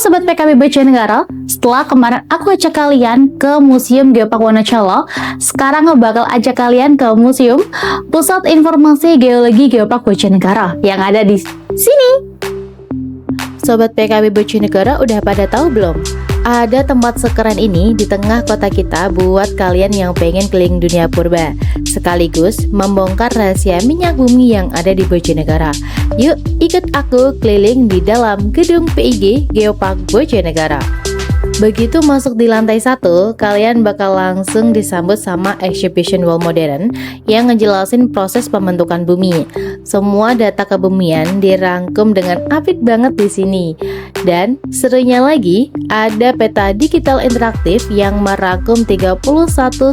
Sobat PKB Bojonegoro, setelah kemarin aku ajak kalian ke Museum Geopark Wonocolo, sekarang aku bakal ajak kalian ke Museum Pusat Informasi Geologi Geopark Bojonegoro yang ada di sini. Sobat PKB Bojonegoro udah pada tahu belum? Ada tempat sekeren ini di tengah kota kita buat kalian yang pengen keliling dunia purba, sekaligus membongkar rahasia minyak bumi yang ada di Bojonegoro. Yuk ikut aku keliling di dalam gedung PIG Geopark Bojonegoro. Begitu masuk di lantai 1, kalian bakal langsung disambut sama exhibition wall modern yang ngejelasin proses pembentukan bumi. Semua data kebumian dirangkum dengan apik banget di sini. Dan serunya lagi, ada peta digital interaktif yang merangkum 31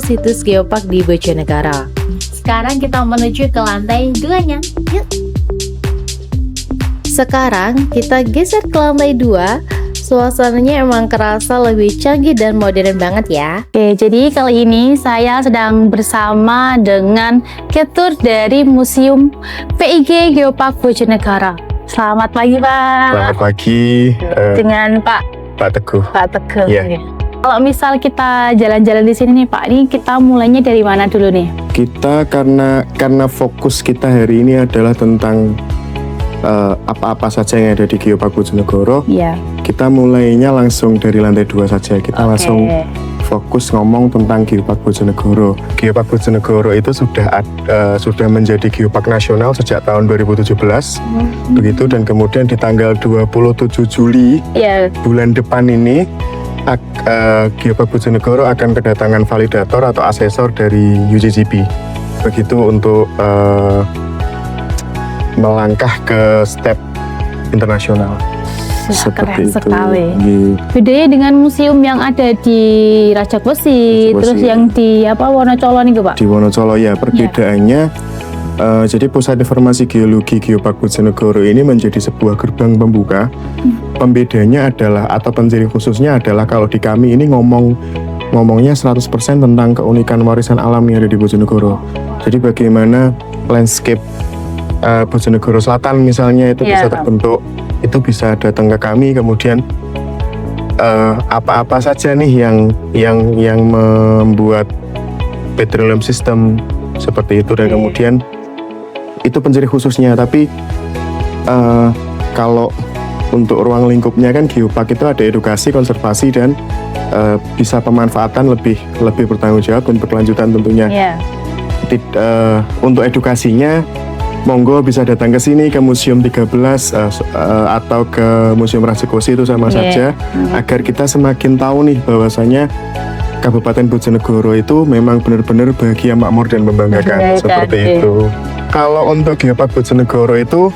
situs geopark di Bojonegoro. Sekarang kita menuju ke lantai 2-nya. Yuk. Sekarang kita geser ke lantai 2. Suasananya emang kerasa lebih canggih dan modern banget ya. Oke, jadi kali ini saya sedang bersama dengan ketur dari Museum PIG Geopark Bojonegoro. Selamat pagi, Pak. Selamat pagi. Dengan Pak Teguh. Pak Teguh. Iya. Kalau misal kita jalan-jalan di sini nih, Pak, ini kita mulainya dari mana dulu nih? Kita karena fokus kita hari ini adalah tentang apa-apa saja yang ada di Geopark Bojonegoro. Iya. Kita mulainya langsung dari lantai 2 saja. Kita langsung fokus ngomong tentang Geopark Bojonegoro. Geopark Bojonegoro itu sudah menjadi geopark nasional sejak tahun 2017. Begitu, dan kemudian di tanggal 27 Juli bulan depan ini Geopark Bojonegoro akan kedatangan validator atau asesor dari UJGP. Begitu untuk melangkah ke step internasional. Keren itu sekali. Bedanya dengan museum yang ada di Rajagaluh, terus yang di Wonocolo nih, Pak? Di Wonocolo ya, perbedaannya jadi Pusat Informasi Geologi Geopark Bojonegoro ini menjadi sebuah gerbang pembuka. Pembedanya adalah, atau penciri khususnya adalah, kalau di kami ini ngomongnya 100% tentang keunikan warisan alam yang ada di Bojonegoro. Jadi bagaimana landscape Bojonegoro Selatan misalnya itu bisa terbentuk, itu bisa datang ke kami, kemudian apa-apa saja nih yang membuat petroleum system seperti itu, dan kemudian itu penciri khususnya. Tapi kalau untuk ruang lingkupnya kan geopark itu ada edukasi, konservasi, dan bisa pemanfaatan lebih bertanggung jawab dan berkelanjutan tentunya. Untuk edukasinya, monggo bisa datang ke sini, ke Museum 13 atau ke Museum Rajagaluh, itu sama saja, agar kita semakin tahu nih bahwasanya Kabupaten Bojonegoro itu memang benar-benar bahagia, makmur, dan membanggakan seperti itu. Kalau untuk Geopark Bojonegoro itu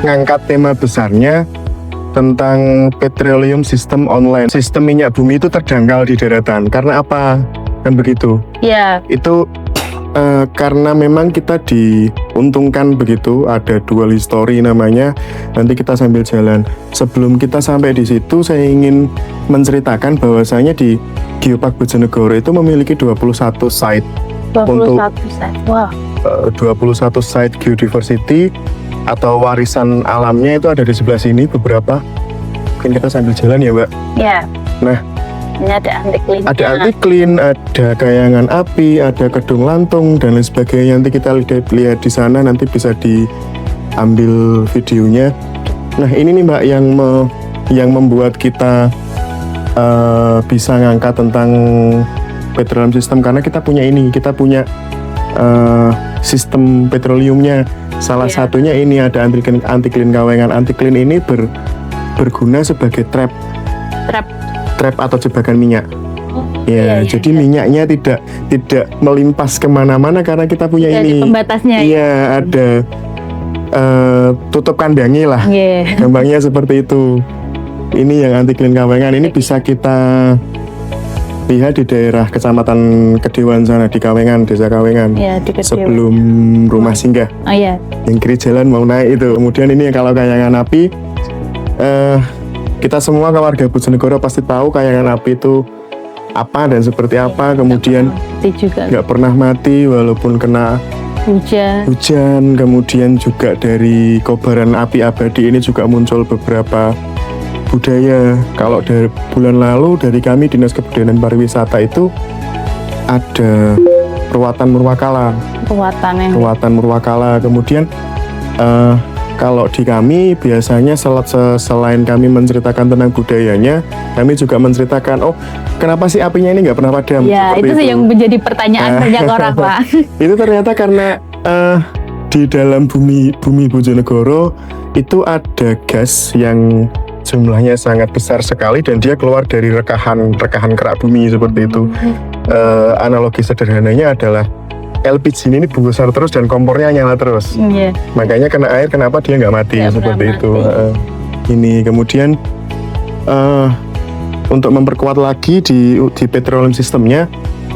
ngangkat tema besarnya tentang petroleum system online. Sistem minyak bumi itu terdangkal di daratan. Karena apa? Kan begitu. Itu karena memang kita diuntungkan begitu, ada dual history namanya. Nanti kita sambil jalan. Sebelum kita sampai di situ, saya ingin menceritakan bahwasanya di Geopark Bojonegoro itu memiliki 21 site. 21 site. Wah. 21 site geodiversity atau warisan alamnya itu ada di sebelah sini beberapa. Mungkin kita sambil jalan ya, Mbak. Iya. Nah, ini ada antiklin. Ada antiklin, ada kayangan api, ada kedung lantung, dan lain sebagainya. Nanti kita lihat di sana, nanti bisa diambil videonya. Nah, ini nih, Mbak, yang membuat kita bisa ngangkat tentang petroleum system, karena kita punya sistem petroleumnya. Salah satunya ini ada antiklin Kawengan. Antiklin ini berguna sebagai trap atau jebakan minyak. Jadi minyaknya tidak melimpas kemana-mana karena kita punya ini. Pembatasnya. Iya, ada tutup kandangnya lah. Gampangnya seperti itu. Ini yang antiklin Kawengan. Ini bisa kita lihat di daerah Kecamatan Kedewan sana, di Kawengan, Desa Kawengan. Sebelum rumah singgah. Yang kiri jalan mau naik itu. Kemudian ini kalau kayangan api, kita semua warga Bojonegoro pasti tahu kayangan api itu apa dan seperti apa. Kemudian nggak pernah mati walaupun kena hujan. Kemudian juga dari kobaran api abadi ini juga muncul beberapa budaya. Kalau dari bulan lalu dari kami Dinas Kebudayaan dan Pariwisata itu ada Ruwatan Murwakala. Ruwatan Murwakala. Kemudian kalau di kami biasanya selain kami menceritakan tentang budayanya, kami juga menceritakan, oh kenapa sih apinya ini nggak pernah padam? Ya, itu sih yang menjadi pertanyaan banyak orang, Pak. Itu ternyata karena di dalam bumi Bojonegoro itu ada gas yang jumlahnya sangat besar sekali dan dia keluar dari rekahan kerak bumi seperti itu. Analogi sederhananya adalah LPG ini besar terus dan kompornya nyala terus. Makanya kena air, kenapa dia nggak mati seperti itu. Ini kemudian untuk memperkuat lagi di petroleum sistemnya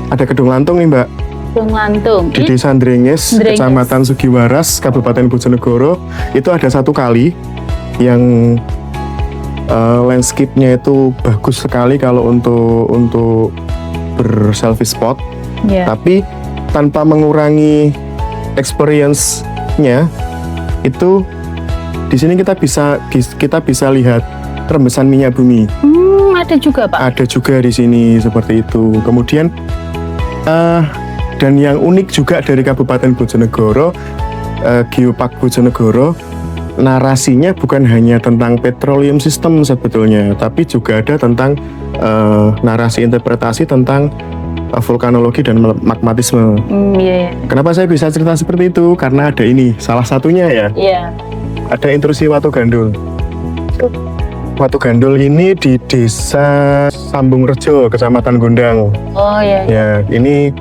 ada Kedung Lantung nih Mbak. Kedung Lantung Di Desa Ndrenges, Kecamatan Sugiwaras, Kabupaten Bojonegoro itu ada satu kali yang landscape-nya itu bagus sekali kalau untuk berselfie spot. Tapi tanpa mengurangi experience-nya, itu di sini kita bisa lihat rembesan minyak bumi. Ada juga Pak. Ada juga di sini seperti itu. Kemudian dan yang unik juga dari Kabupaten Bojonegoro, Geopark Bojonegoro, narasinya bukan hanya tentang petroleum system sebetulnya, tapi juga ada tentang narasi interpretasi tentang vulkanologi dan magmatisme. Kenapa saya bisa cerita seperti itu? Karena ada ini, salah satunya ya. Ada intrusi Watu Gandul. Watu Gandul ini di Desa Sambung Rejo, Kecamatan Gondang. Ya, ini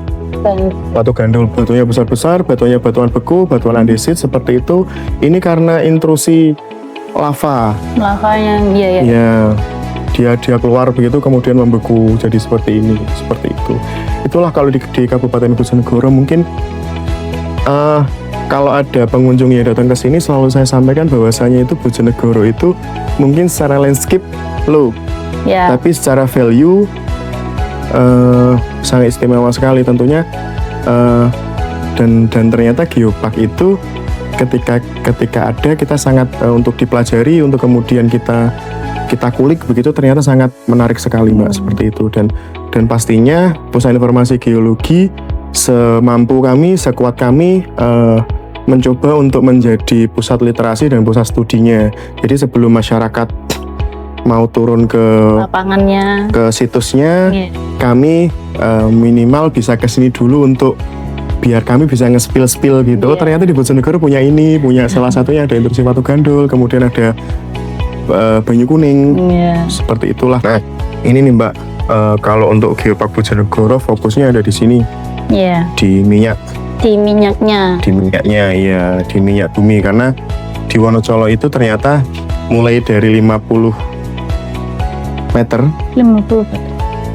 Watu Gandul, batunya besar-besar, batuan beku, batuan andesit seperti itu. Ini karena intrusi lava. Lavanya, dia keluar begitu kemudian membeku jadi seperti ini, seperti itu. Itulah kalau di Kabupaten Bojonegoro mungkin kalau ada pengunjung yang datang ke sini selalu saya sampaikan bahwasanya itu Bojonegoro itu mungkin secara landscape low, tapi secara value sangat istimewa sekali tentunya. Dan ternyata Geopark itu ketika ada kita sangat untuk dipelajari, untuk kemudian kita kulik begitu, ternyata sangat menarik sekali Mbak, seperti itu. Dan pastinya Pusat Informasi Geologi semampu kami, sekuat kami mencoba untuk menjadi pusat literasi dan pusat studinya. Jadi sebelum masyarakat mau turun ke lapangannya, ke situsnya, kami minimal bisa ke sini dulu untuk biar kami bisa nge-spill gitu. Ternyata di Bojonegoro punya salah satunya ada intrusi Watu Gandul, kemudian ada Banyu Kuning, seperti itulah. Nah, ini nih Mbak, kalau untuk Geopark Bojonegoro fokusnya ada di sini, di minyak. Di minyaknya, ya, di minyak bumi. Karena di Wonocolo itu ternyata mulai dari 50 meter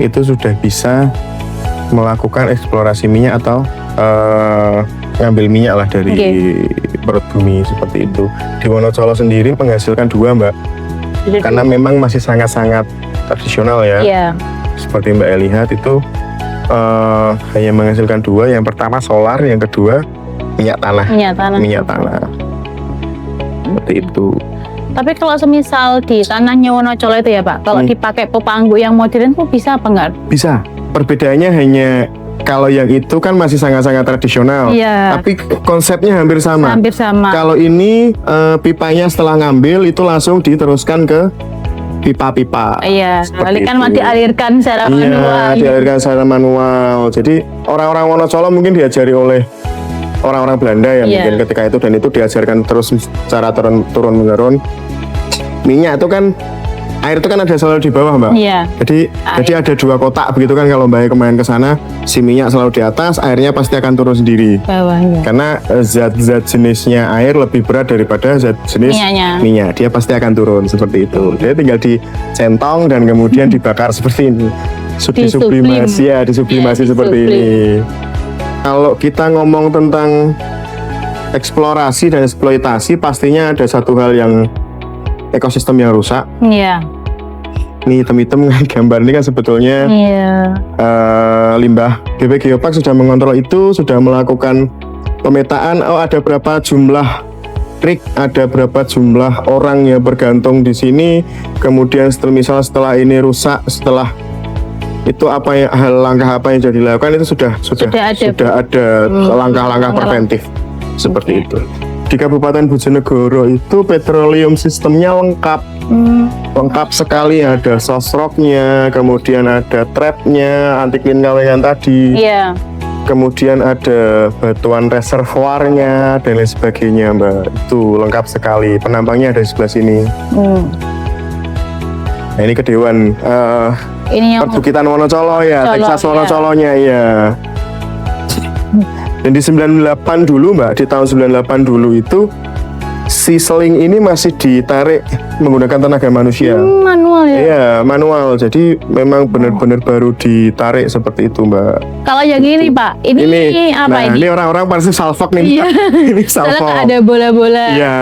itu sudah bisa melakukan eksplorasi minyak atau ngambil minyak lah dari perut bumi seperti itu. Di Wonocolo sendiri menghasilkan 2 Mbak. Karena memang masih sangat-sangat tradisional ya. Seperti Mbak lihat itu hanya menghasilkan 2. Yang pertama solar, yang kedua minyak tanah. Seperti itu. Tapi kalau semisal di tanahnya Wonocolo itu ya Pak, kalau dipakai pepanggu yang modern tuh bisa apa enggak? Bisa. Perbedaannya hanya kalau yang itu kan masih sangat-sangat tradisional, tapi konsepnya hampir sama. Kalau ini pipanya setelah ngambil itu langsung diteruskan ke pipa-pipa. Kali kan dialirkan secara manual. Dialirkan secara manual. Jadi orang-orang Wonocolo mungkin diajari oleh orang-orang Belanda ya mungkin ketika itu, dan itu diajarkan terus secara turun-menurun. Minyak itu kan, air itu kan ada selalu di bawah Mbak. Jadi ada 2 kotak begitu kan, kalau Mbak kemarin ke sana, si minyak selalu di atas, airnya pasti akan turun sendiri. Karena zat-zat jenisnya air lebih berat daripada zat jenis minyak. Dia pasti akan turun seperti itu. Dia tinggal dicentong dan kemudian dibakar seperti ini. Disublimasi seperti ini. Kalau kita ngomong tentang eksplorasi dan eksploitasi, pastinya ada satu hal yang ekosistem yang rusak. Ini hitam-hitam gambar ini kan sebetulnya limbah. BP Geopark sudah mengontrol itu, sudah melakukan pemetaan. Ada berapa jumlah listrik, ada berapa jumlah orang yang bergantung di sini, kemudian setelah ini rusak, setelah itu apa yang langkah apa yang jadi dilakukan, itu sudah ada langkah-langkah preventif seperti itu. Di Kabupaten Bojonegoro itu petroleum sistemnya lengkap sekali, ada sosroknya, kemudian ada trapnya, anti clean yang tadi. Iya. Kemudian ada batuan reservoirnya dan lain sebagainya, Mbak. Itu lengkap sekali. Penambangnya ada di sebelah sini. Nah, ini Kedewan Ini yang Perbukitan Wonocolo ya, Texas Wonocolonya ya. Dan di 98 dulu, Mbak, di tahun 98 dulu itu si seling ini masih ditarik menggunakan tenaga manusia. Manual ya? Iya, manual. Jadi memang benar-benar baru ditarik seperti itu, Mbak. Kalau yang ini, Pak, ini apa ini? Ini orang-orang pasti salfok nih. Iya. Ini salfok. Ada bola-bola. Iya,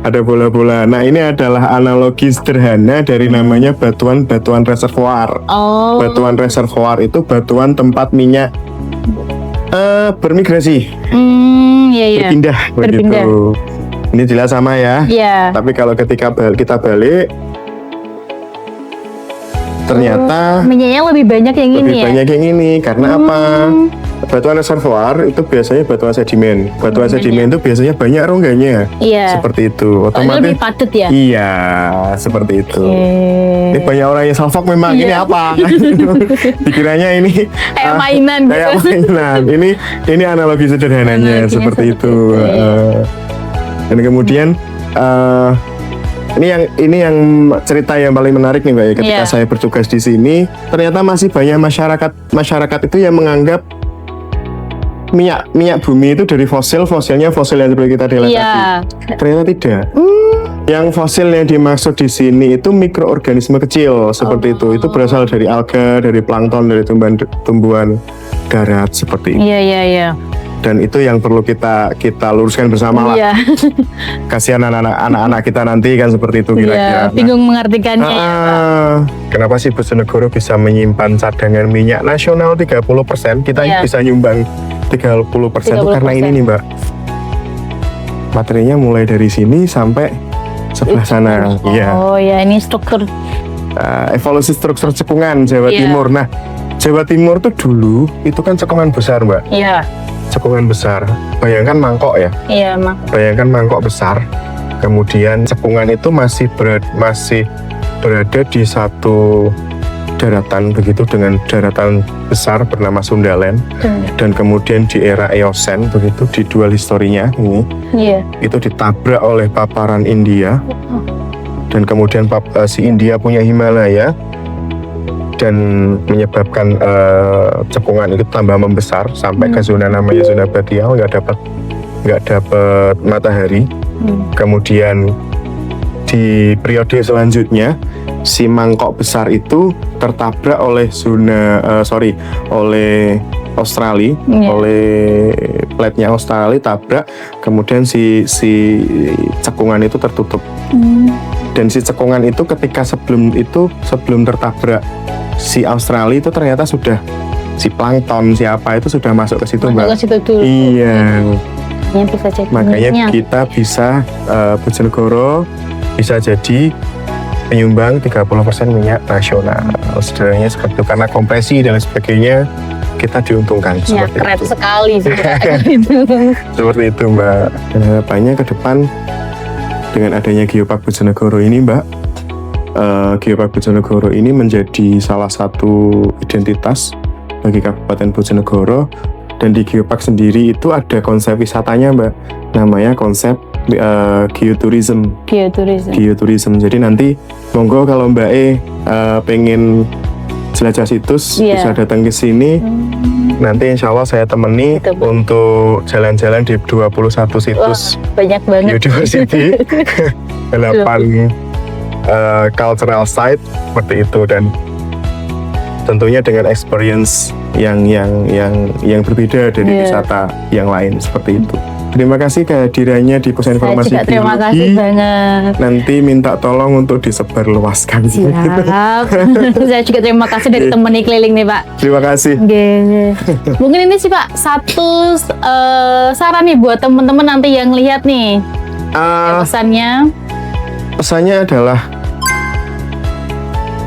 ada bola-bola. Nah, ini adalah analogi sederhana dari namanya batuan reservoir. Oh. Batuan reservoir itu batuan tempat minyak bermigrasi, Iya. berpindah. Begitu. Ini jelas sama ya. Iya. Tapi kalau ketika kita balik, ternyata minyaknya lebih banyak yang ini ya? banyak yang ini. Karena apa? Batuan reservoir itu biasanya batuan sedimen. Batuan sedimen itu biasanya banyak rongganya. Iya. Seperti itu. Otomatis lebih padat ya? Iya, seperti itu. Ini banyak orang yang salfok memang. Ini apa? Dikiranya ini kayak mainan gitu. Kayak mainan. Ini analogi sederhananya seperti itu. Dan kemudian ini yang cerita yang paling menarik nih, Mbak, ya. Ketika saya bertugas di sini, ternyata masih banyak masyarakat itu yang menganggap minyak bumi itu dari fosilnya fosil yang seperti kita lihat tadi. Ternyata tidak. Yang fosil yang dimaksud di sini itu mikroorganisme kecil seperti itu. Itu berasal dari alga, dari plankton, dari tumbuhan darat seperti itu. Iya. Dan itu yang perlu kita luruskan bersama lah. Kasihan anak-anak kita nanti kan seperti itu kira-kira. Bingung mengartikannya. Kenapa sih Bojonegoro bisa menyimpan cadangan minyak nasional 30%? Kita bisa nyumbang 30% itu karena ini nih, Mbak. Materinya mulai dari sini sampai sebelah sana. Oh ya, ini struktur. Evolusi struktur cekungan Jawa Timur. Nah, Jawa Timur tuh dulu itu kan cekungan besar, Mbak. Iya. Cekungan besar. Bayangkan mangkok ya. Iya, bayangkan mangkok besar. Kemudian cekungan itu masih berada di satu daratan begitu dengan daratan besar bernama Sundaland. Dan kemudian di era Eosen begitu di dual historinya ini. Itu ditabrak oleh paparan India. Dan kemudian si India punya Himalaya. Dan menyebabkan cekungan itu tambah membesar sampai ke zona namanya zona Batial, nggak dapat matahari. Kemudian di periode selanjutnya si mangkok besar itu tertabrak oleh oleh Australia, oleh plate-nya Australia tabrak, kemudian si cekungan itu tertutup. Dan si cekungan itu ketika sebelum tertabrak si Australia itu ternyata sudah si plankton siapa itu sudah masuk ke situ, Mbak. Masuk ke situ dulu. Iya. Makanya minyak. kita bisa Bojonegoro bisa jadi penyumbang 30% minyak nasional. Sederhananya seperti itu, karena kompresi dan sebagainya kita diuntungkan. Seperti keren itu. sekali Seperti itu, Mbak. Dan harapannya ke depan dengan adanya Geopark Bojonegoro ini, Mbak, Geopark Bojonegoro ini menjadi salah satu identitas bagi Kabupaten Bojonegoro. Dan di Geopark sendiri itu ada konsep wisatanya, Mbak, namanya konsep geotourism. Jadi nanti monggo kalau Mbak pengen jelajah situs bisa datang ke sini. Nanti insya Allah saya temani untuk jalan-jalan di 21 situs. Banyak banget. Biodiversity, 8 cultural site seperti itu, dan tentunya dengan experience yang berbeda dari wisata yang lain seperti itu. Terima kasih kehadirannya di Pusat Informasi Geologi. Terima kasih banget. Nanti minta tolong untuk disebarluaskan. Siap. Saya juga terima kasih dari teman keliling nih, Pak. Terima kasih. Mungkin ini sih, Pak, satu saran nih buat teman-teman nanti yang lihat nih. Pesannya Pesannya adalah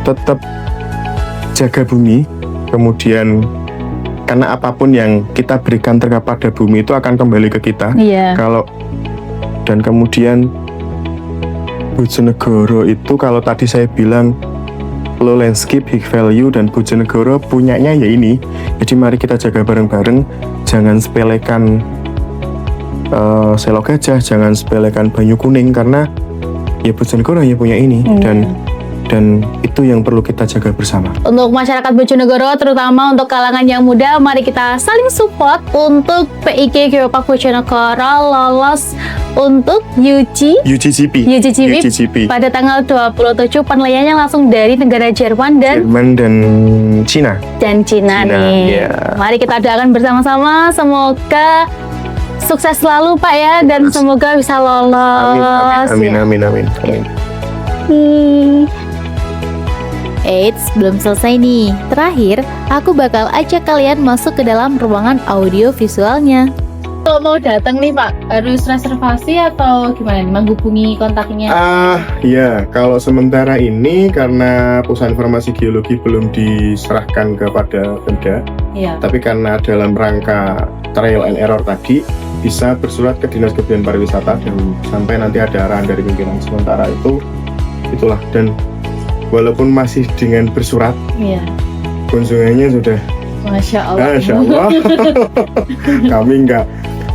tetap jaga bumi, kemudian karena apapun yang kita berikan kepada bumi itu akan kembali ke kita. iya. Dan kemudian Bojonegoro itu kalau tadi saya bilang low landscape, high value, dan Bojonegoro punyanya ya ini. Jadi mari kita jaga bareng-bareng, jangan sepelekan Selok Gajah, jangan sepelekan Banyu Kuning, karena ya Bojonegoro hanya punya ini. Dan itu yang perlu kita jaga bersama. Untuk masyarakat Bojonegoro, terutama untuk kalangan yang muda, mari kita saling support untuk PIK Geopark Bojonegoro lolos untuk UGCP pada tanggal 27. Penilaiannya langsung dari negara Jerman dan Cina. Cina nih. Yeah. Mari kita doakan bersama-sama, semoga sukses selalu Pak ya, dan semoga bisa lolos. Amin. Eits, belum selesai nih. Terakhir, aku bakal ajak kalian masuk ke dalam ruangan audio visualnya. Kalau mau datang nih Pak, harus reservasi atau gimana nih? Menghubungi kontaknya? Ya, kalau sementara ini karena Pusat Informasi Geologi belum diserahkan kepada Pemda, Iya. tapi karena dalam rangka trial and error tadi, bisa bersurat ke Dinas Kebudayaan Pariwisata dan sampai nanti ada arahan dari pimpinan. Sementara itulah, dan walaupun masih dengan bersurat, Iya. kunjungannya sudah Masya Allah. Masya Allah. Kami enggak.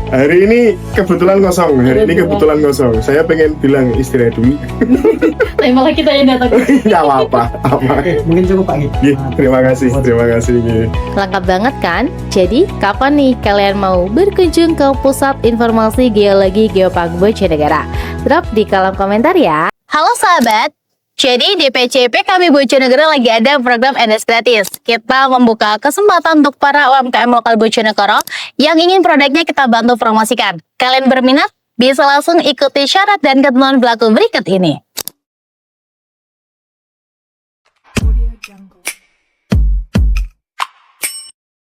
Hari ini kebetulan kosong. Saya pengen bilang istirahat dulu. Tapi malah kita yang datang. Enggak apa-apa. Mungkin cukup Pak. Terima kasih. Lengkap banget kan? Jadi, kapan nih kalian mau berkunjung ke Pusat Informasi Geologi Geopark Bojonegoro? Drop di kolom komentar ya. Halo sahabat, jadi di PCP kami Bojonegoro lagi ada program NS gratis. Kita membuka kesempatan untuk para UMKM lokal Bojonegoro yang ingin produknya kita bantu promosikan. Kalian berminat? Bisa langsung ikuti syarat dan ketentuan berlaku berikut ini.